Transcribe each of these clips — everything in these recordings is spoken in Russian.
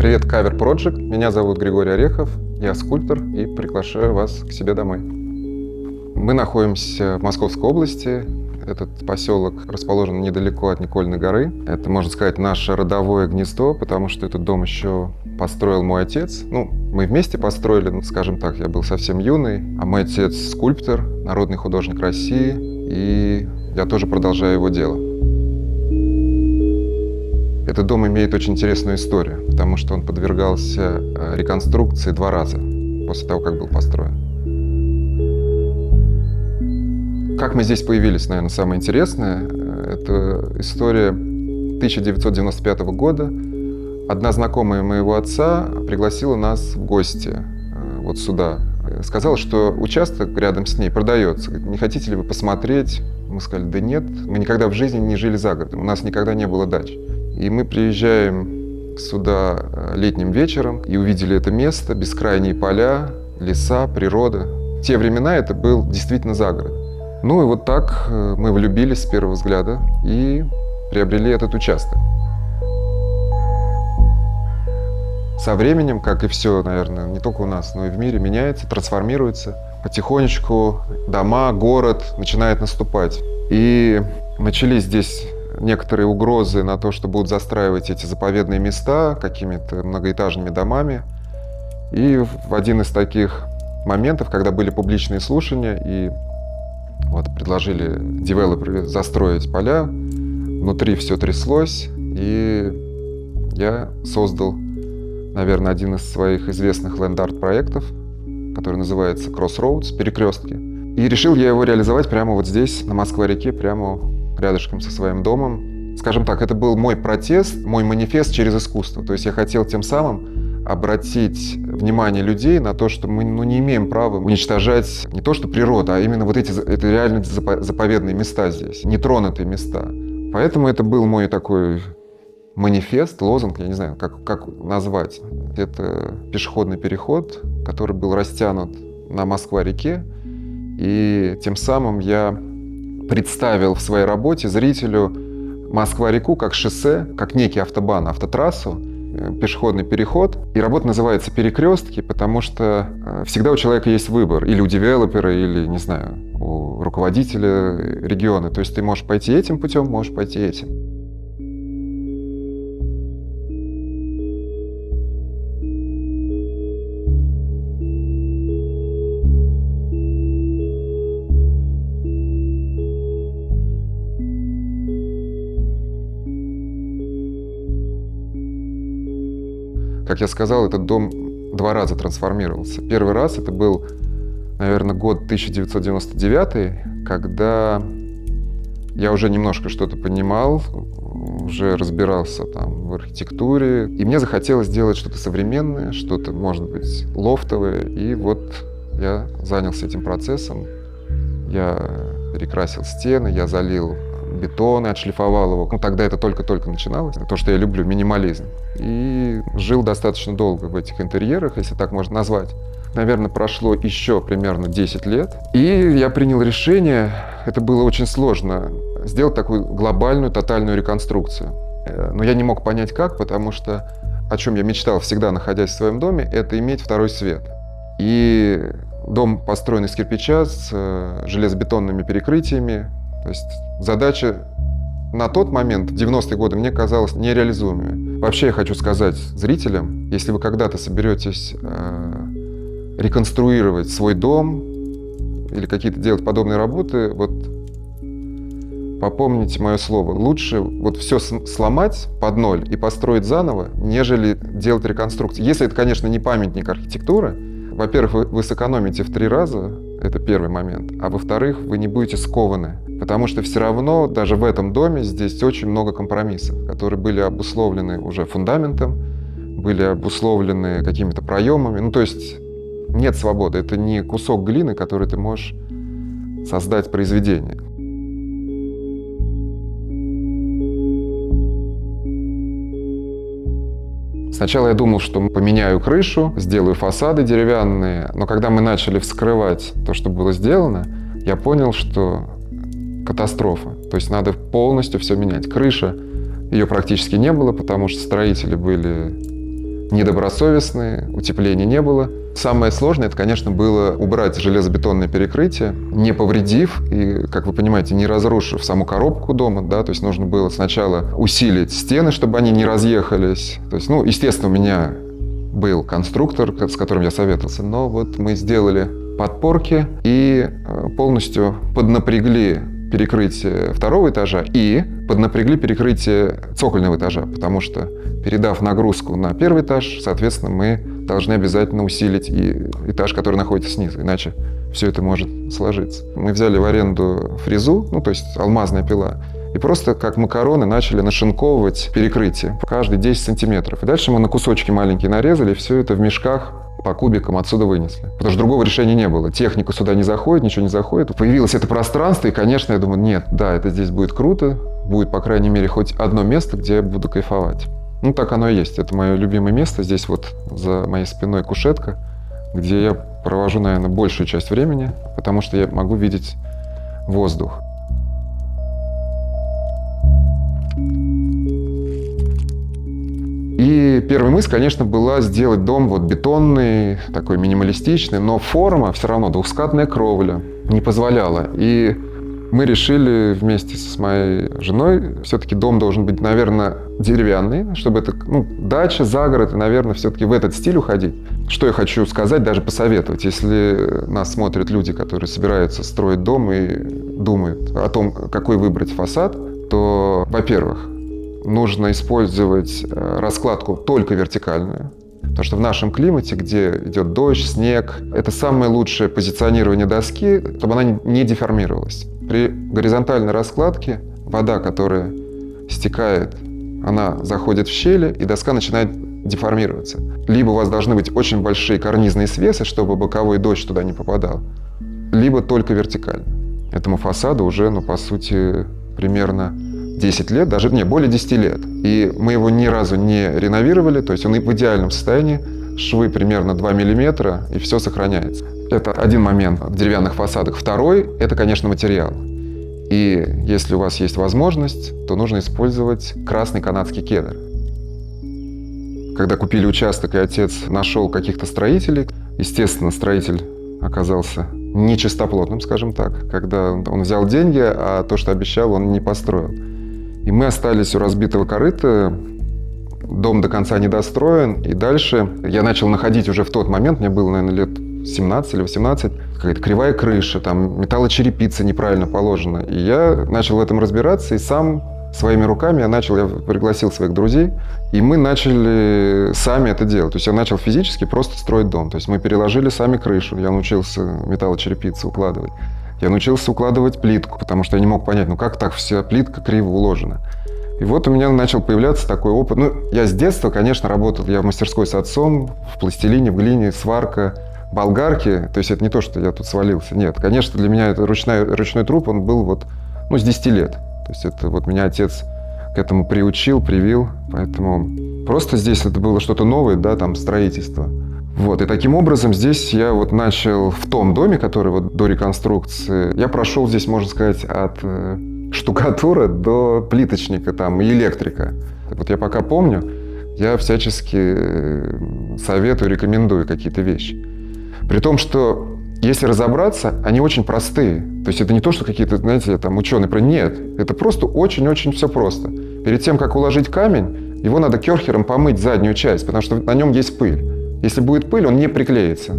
Привет, Cover Project. Меня зовут Григорий Орехов, я скульптор и приглашаю вас к себе домой. Мы находимся в Московской области. Этот поселок расположен недалеко от Никольной горы. Это, можно сказать, наше родовое гнездо, потому что этот дом еще построил мой отец. Мы вместе построили, скажем так, я был совсем юный, а мой отец скульптор, народный художник России, и я тоже продолжаю его дело. Этот дом имеет очень интересную историю, потому что он подвергался реконструкции 2 раза после того, как был построен. Как мы здесь появились, наверное, самое интересное. Это история 1995 года. Одна знакомая моего отца пригласила нас в гости вот сюда. Сказала, что участок рядом с ней продается. Говорит, не хотите ли вы посмотреть? Мы сказали, да нет, мы никогда в жизни не жили за городом, у нас никогда не было дач. И мы приезжаем сюда летним вечером и увидели это место, бескрайние поля, леса, природа. В те времена это был действительно загород. И вот так мы влюбились с первого взгляда и приобрели этот участок. Со временем, как и все, наверное, не только у нас, но и в мире, меняется, трансформируется. Потихонечку дома, город начинает наступать. И начались здесь некоторые угрозы на то, что будут застраивать эти заповедные места какими-то многоэтажными домами. И в один из таких моментов, когда были публичные слушания, и предложили девелоперы застроить поля, внутри все тряслось, и я создал, наверное, один из своих известных ленд-арт проектов, который называется Crossroads, перекрестки. И решил я его реализовать прямо вот здесь, на Москва-реке, прямо рядышком со своим домом. Скажем так, это был мой протест, мой манифест через искусство. То есть я хотел тем самым обратить внимание людей на то, что мы не имеем права уничтожать не то что природу, а именно это реально заповедные места здесь, нетронутые места. Поэтому это был мой такой манифест, лозунг, я не знаю, как назвать. Это пешеходный переход, который был растянут на Москва-реке, и тем самым я представил в своей работе зрителю Москва-реку как шоссе, как некий автобан, автотрассу, пешеходный переход. И работа называется «Перекрестки», потому что всегда у человека есть выбор. Или у девелопера, или, не знаю, у руководителя региона. То есть ты можешь пойти этим путем, можешь пойти этим. Как я сказал, этот дом 2 раза трансформировался. Первый раз это был, наверное, год 1999, когда я уже немножко что-то понимал, уже разбирался там в архитектуре. И мне захотелось сделать что-то современное, что-то, может быть, лофтовое. И вот я занялся этим процессом. Я перекрасил стены, я залил бетон и отшлифовал его. Тогда это только-только начиналось. То, что я люблю, минимализм. И жил достаточно долго в этих интерьерах, если так можно назвать. Наверное, прошло еще примерно 10 лет. И я принял решение, это было очень сложно, сделать такую глобальную, тотальную реконструкцию. Но я не мог понять как, потому что о чем я мечтал всегда, находясь в своем доме, это иметь второй свет. И дом построен из кирпича с железобетонными перекрытиями. То есть задача на тот момент, в 90-е годы, мне казалась нереализуемой. Вообще я хочу сказать зрителям, если вы когда-то соберетесь реконструировать свой дом или какие-то делать подобные работы, попомните мое слово, лучше все сломать под ноль и построить заново, нежели делать реконструкцию. Если это, конечно, не памятник архитектуры, во-первых, вы сэкономите в 3 раза, это первый момент, а во-вторых, вы не будете скованы. Потому что все равно даже в этом доме здесь очень много компромиссов, которые были обусловлены уже фундаментом, были обусловлены какими-то проемами. То есть нет свободы. Это не кусок глины, который ты можешь создать произведение. Сначала я думал, что поменяю крышу, сделаю фасады деревянные, но когда мы начали вскрывать то, что было сделано, я понял, что катастрофа. То есть надо полностью все менять. Крыша, ее практически не было, потому что строители были недобросовестные, утепления не было. Самое сложное, это, конечно, было убрать железобетонное перекрытие, не повредив и, как вы понимаете, не разрушив саму коробку дома, да, то есть нужно было сначала усилить стены, чтобы они не разъехались. То есть, естественно, у меня был конструктор, с которым я советовался, но вот мы сделали подпорки и полностью поднапрягли перекрытие второго этажа и поднапрягли перекрытие цокольного этажа, потому что, передав нагрузку на первый этаж, соответственно, мы должны обязательно усилить и этаж, который находится снизу, иначе все это может сложиться. Мы взяли в аренду фрезу, то есть алмазная пила, и просто как макароны начали нашинковывать перекрытие, каждые 10 сантиметров. И дальше мы на кусочки маленькие нарезали, и все это в мешках по кубикам отсюда вынесли. Потому что другого решения не было. Техника сюда не заходит, ничего не заходит. Появилось это пространство, и, конечно, я думаю, нет, да, это здесь будет круто, будет, по крайней мере, хоть одно место, где я буду кайфовать. Так оно и есть. Это мое любимое место. Здесь вот за моей спиной кушетка, где я провожу, наверное, большую часть времени, потому что я могу видеть воздух. И первая мысль, конечно, была сделать дом бетонный, такой минималистичный, но форма все равно, двухскатная кровля, не позволяла. И мы решили вместе с моей женой, все-таки дом должен быть, наверное, деревянный, чтобы это, дача, загород, и, наверное, все-таки в этот стиль уходить. Что я хочу сказать, даже посоветовать, если нас смотрят люди, которые собираются строить дом и думают о том, какой выбрать фасад, то, во-первых, нужно использовать раскладку только вертикальную, потому что в нашем климате, где идет дождь, снег, это самое лучшее позиционирование доски, чтобы она не деформировалась. При горизонтальной раскладке вода, которая стекает, она заходит в щели, и доска начинает деформироваться. Либо у вас должны быть очень большие карнизные свесы, чтобы боковой дождь туда не попадал, либо только вертикально. Этому фасаду уже, по сути, примерно 10 лет, даже более 10 лет. И мы его ни разу не реновировали, то есть он в идеальном состоянии, швы примерно 2 миллиметра, и все сохраняется. Это один момент в деревянных фасадах. Второй – это, конечно, материал. И если у вас есть возможность, то нужно использовать красный канадский кедр. Когда купили участок, и отец нашел каких-то строителей, естественно, строитель оказался нечистоплотным, скажем так, когда он взял деньги, а то, что обещал, он не построил. И мы остались у разбитого корыта, дом до конца не достроен, и дальше я начал находить уже в тот момент, мне было, наверное, лет 17 или 18, какая-то кривая крыша, там металлочерепица неправильно положена. И я начал в этом разбираться, и сам своими руками я пригласил своих друзей, и мы начали сами это делать. То есть я начал физически просто строить дом. То есть мы переложили сами крышу, я научился металлочерепицу укладывать. Я научился укладывать плитку, потому что я не мог понять, как так вся плитка криво уложена. И вот у меня начал появляться такой опыт. Я с детства, конечно, работал, я в мастерской с отцом, в пластилине, в глине, сварка, болгарки. То есть это не то, что я тут свалился. Нет, конечно, для меня это ручной труд, он был с 10 лет. То есть это меня отец к этому приучил, привил. Поэтому просто здесь это было что-то новое, да, там строительство. И таким образом здесь я начал в том доме, который до реконструкции, я прошел здесь, можно сказать, от штукатура до плиточника там, и электрика. Я пока помню, я всячески советую, рекомендую какие-то вещи. При том, что если разобраться, они очень простые. То есть это не то, что какие-то, знаете, там ученые про... Нет, это просто очень-очень все просто. Перед тем, как уложить камень, его надо керхером помыть заднюю часть, потому что на нем есть пыль. Если будет пыль, он не приклеится.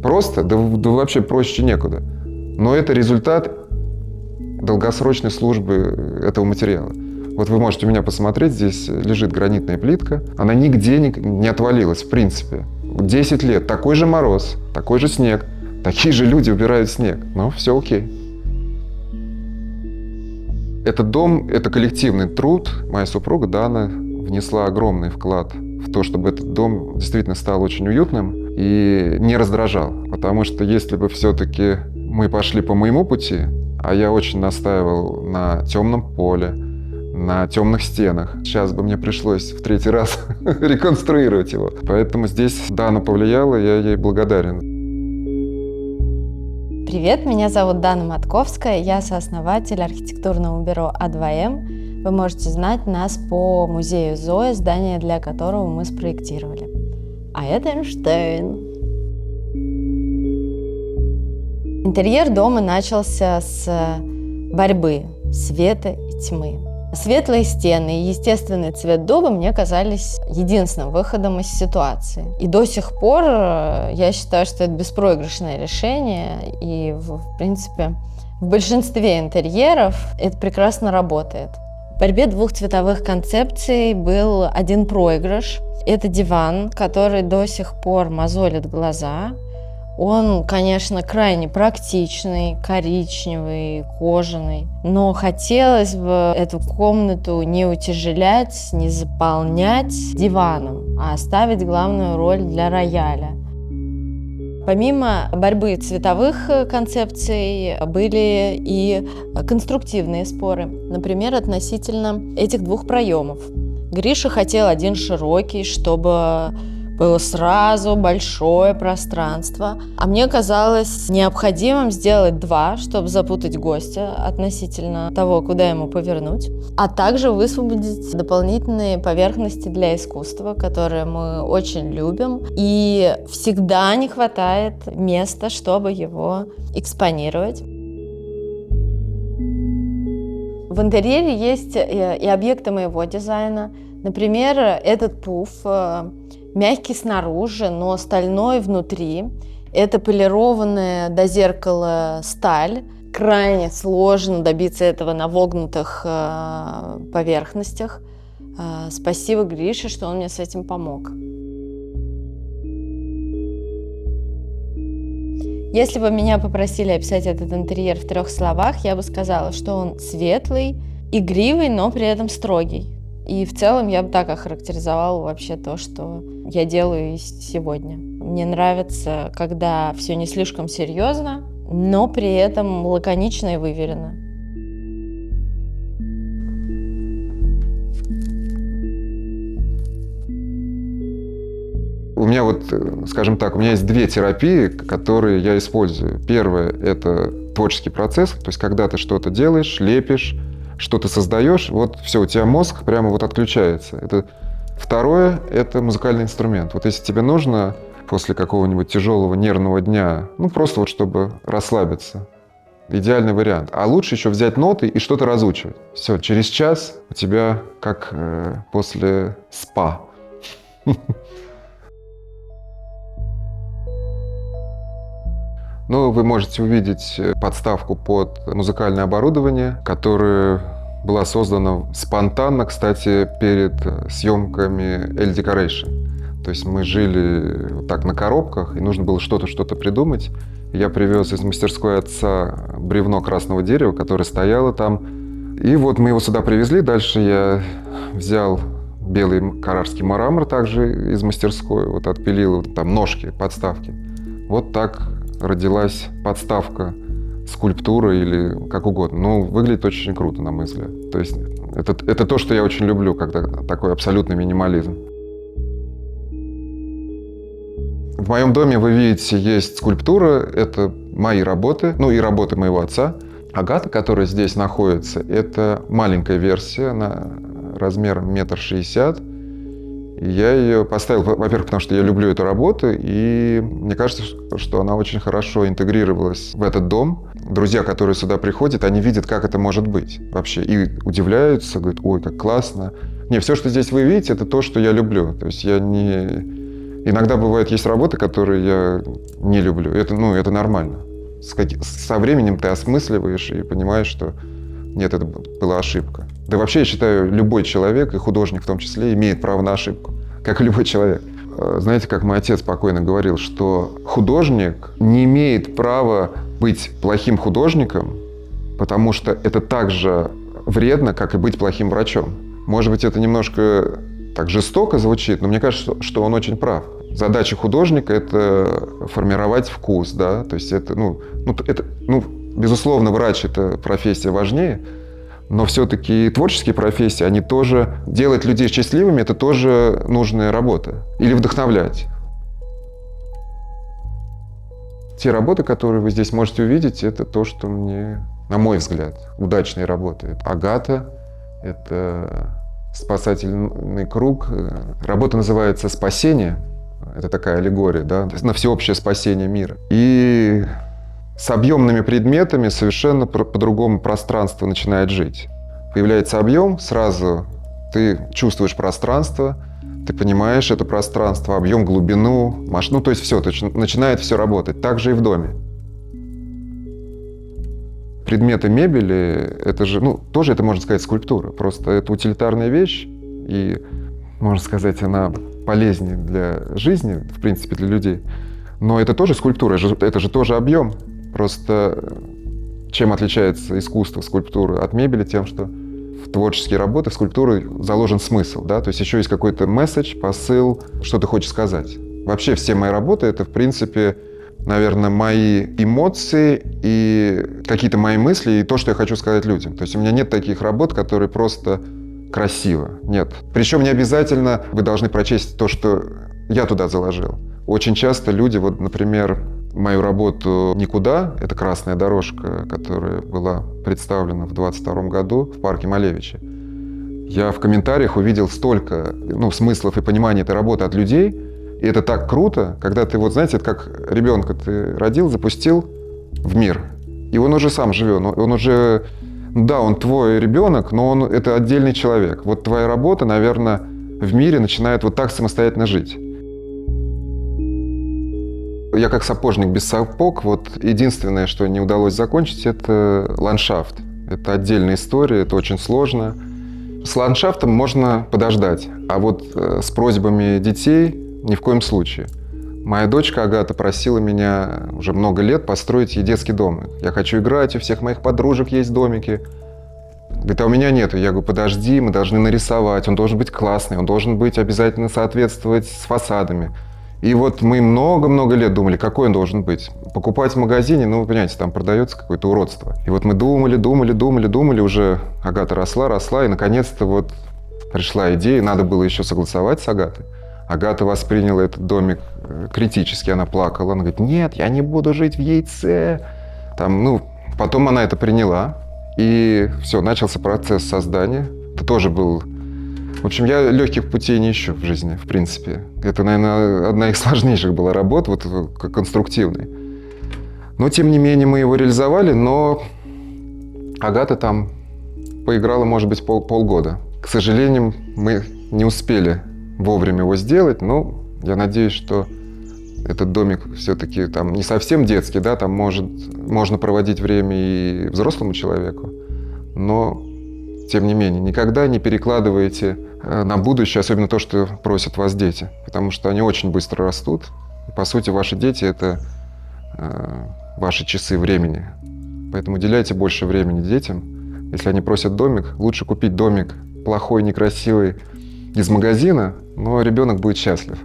Просто, да вообще проще некуда. Но это результат долгосрочной службы этого материала. Вы можете у меня посмотреть, здесь лежит гранитная плитка. Она нигде не отвалилась, в принципе. 10 лет, такой же мороз, такой же снег, такие же люди убирают снег. Но все окей. Этот дом – это коллективный труд. Моя супруга Дана внесла огромный вклад в то, чтобы этот дом действительно стал очень уютным и не раздражал. Потому что если бы все-таки мы пошли по моему пути, а я очень настаивал на темном поле, на темных стенах, сейчас бы мне пришлось в 3-й раз реконструировать его. Поэтому здесь Дана повлияла, я ей благодарен. Привет, меня зовут Дана Матковская, я сооснователь архитектурного бюро А2М. Вы можете знать нас по музею Зоя, здание для которого мы спроектировали. это Эйнштейн. Интерьер дома начался с борьбы света и тьмы. Светлые стены и естественный цвет дуба мне казались единственным выходом из ситуации. И до сих пор я считаю, что это беспроигрышное решение. И, в принципе, в большинстве интерьеров это прекрасно работает. В борьбе двух цветовых концепций был один проигрыш. Это диван, который до сих пор мозолит глаза. Он, конечно, крайне практичный, коричневый, кожаный, но хотелось бы эту комнату не утяжелять, не заполнять диваном, а оставить главную роль для рояля. Помимо борьбы цветовых концепций были и конструктивные споры, например, относительно этих двух проемов. Гриша хотел один широкий, чтобы было сразу большое пространство, а мне казалось необходимым сделать два, чтобы запутать гостя относительно того, куда ему повернуть, а также высвободить дополнительные поверхности для искусства, которые мы очень любим, и всегда не хватает места, чтобы его экспонировать. В интерьере есть и объекты моего дизайна. Например, этот пуф мягкий снаружи, но стальной внутри. Это полированная до зеркала сталь. Крайне сложно добиться этого на вогнутых поверхностях. Спасибо Грише, что он мне с этим помог. Если бы меня попросили описать этот интерьер в 3 словах, я бы сказала, что он светлый, игривый, но при этом строгий. И в целом я бы так охарактеризовала вообще то, что я делаю сегодня. Мне нравится, когда все не слишком серьезно, но при этом лаконично и выверено. У меня вот, скажем так, у меня есть 2 терапии, которые я использую. Первое – это творческий процесс, то есть когда ты что-то делаешь, лепишь, что ты создаешь, вот все, у тебя мозг прямо вот отключается. Второе – это музыкальный инструмент. Вот если тебе нужно после какого-нибудь тяжелого нервного дня, ну просто вот чтобы расслабиться, идеальный вариант. А лучше еще взять ноты и что-то разучивать. Все, через час у тебя как после спа. Ну, вы можете увидеть подставку под музыкальное оборудование, которая была создана спонтанно, кстати, перед съемками L-Decoration. То есть мы жили вот так на коробках, и нужно было что-то придумать. Я привез из мастерской отца бревно красного дерева, которое стояло там. И вот мы его сюда привезли. Дальше я взял белый каррарский мрамор также из мастерской, вот отпилил вот там ножки, подставки. Вот так родилась подставка, скульптура или как угодно. Ну, выглядит очень круто, на мой взгляд. То есть это то, что я очень люблю, когда такой абсолютный минимализм. В моем доме, вы видите, есть скульптура. Это мои работы, ну и работы моего отца. Агата, которая здесь находится, это маленькая версия, она размером 1,60 м. И я ее поставил, во-первых, потому что я люблю эту работу, и мне кажется, что она очень хорошо интегрировалась в этот дом. Друзья, которые сюда приходят, они видят, как это может быть вообще, и удивляются, говорят: ой, как классно. Не, все, что здесь вы видите, это то, что я люблю. То есть я не... Иногда бывает, есть работы, которые я не люблю. Это нормально. Со временем ты осмысливаешь и понимаешь, что нет, это была ошибка. Да вообще, я считаю, любой человек, и художник в том числе, имеет право на ошибку, как и любой человек. Знаете, как мой отец спокойно говорил, что художник не имеет права быть плохим художником, потому что это так же вредно, как и быть плохим врачом. Может быть, это немножко так жестоко звучит, но мне кажется, что он очень прав. Задача художника – это формировать вкус, да, то есть безусловно, врач – это профессия важнее, но все-таки творческие профессии, они тоже, делать людей счастливыми – это тоже нужная работа. Или вдохновлять. Те работы, которые вы здесь можете увидеть, это то, что мне, на мой взгляд, удачные работы. Это Агата, это «Спасательный круг». Работа называется «Спасение». Это такая аллегория, да, на всеобщее спасение мира. И с объемными предметами совершенно по-другому пространство начинает жить. Появляется объем, сразу ты чувствуешь пространство, ты понимаешь это пространство, объем, глубину, ну то есть все, начинает все работать. Так же и в доме. Предметы мебели, это же, ну, тоже это, можно сказать, скульптура. Просто это утилитарная вещь, и, можно сказать, она полезнее для жизни, в принципе, для людей. Но это тоже скульптура, это же тоже объем. Просто чем отличается искусство скульптуры от мебели? Тем, что в творческие работы, в скульптуры заложен смысл, да? То есть еще есть какой-то месседж, посыл, что ты хочешь сказать. Вообще все мои работы — это, в принципе, наверное, мои эмоции и какие-то мои мысли, и то, что я хочу сказать людям. То есть у меня нет таких работ, которые просто красиво. Нет. Причем не обязательно вы должны прочесть то, что я туда заложил. Очень часто люди, вот, например, мою работу «Никуда», это красная дорожка, которая была представлена в 22 году в парке Малевича. Я в комментариях увидел столько смыслов и понимания этой работы от людей. И это так круто, когда ты, вот знаете, это как ребенка ты родил, запустил в мир. И он уже сам живет. Он уже, да, он твой ребенок, но это отдельный человек. Вот твоя работа, наверное, в мире начинает вот так самостоятельно жить. Я как сапожник без сапог, вот единственное, что не удалось закончить, это ландшафт. Это отдельная история, это очень сложно. С ландшафтом можно подождать, а вот с просьбами детей ни в коем случае. Моя дочка Агата просила меня уже много лет построить ей детский домик. Я хочу играть, у всех моих подружек есть домики. Говорит, а у меня нету. Я говорю, подожди, мы должны нарисовать, он должен быть классный, он должен быть обязательно соответствовать с фасадами. И вот мы много-много лет думали, какой он должен быть. Покупать в магазине, ну, вы понимаете, там продается какое-то уродство. И вот мы думали, уже Агата росла, и наконец-то вот пришла идея, надо было еще согласовать с Агатой. Агата восприняла этот домик критически, она плакала, она говорит, нет, я не буду жить в яйце. Потом она это приняла, и все, начался процесс создания. Это тоже был... В общем, я легких путей не ищу в жизни, в принципе. Это, наверное, одна из сложнейших была работ, вот конструктивной. Но, тем не менее, мы его реализовали, но Агата там поиграла, может быть, полгода. К сожалению, мы не успели вовремя его сделать, но я надеюсь, что этот домик все-таки там не совсем детский, да, там можно проводить время и взрослому человеку, но тем не менее, никогда не перекладывайте на будущее, особенно то, что просят вас дети, потому что они очень быстро растут. И, по сути, ваши дети — это ваши часы времени. Поэтому уделяйте больше времени детям. Если они просят домик, лучше купить домик плохой, некрасивый из магазина, но ребенок будет счастлив.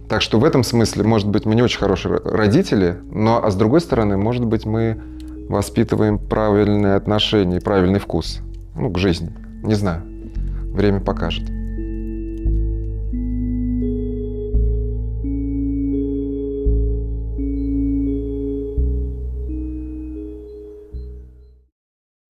Так что в этом смысле, может быть, мы не очень хорошие родители, а с другой стороны, может быть, мы воспитываем правильные отношения и правильный вкус к жизни. Не знаю. Время покажет.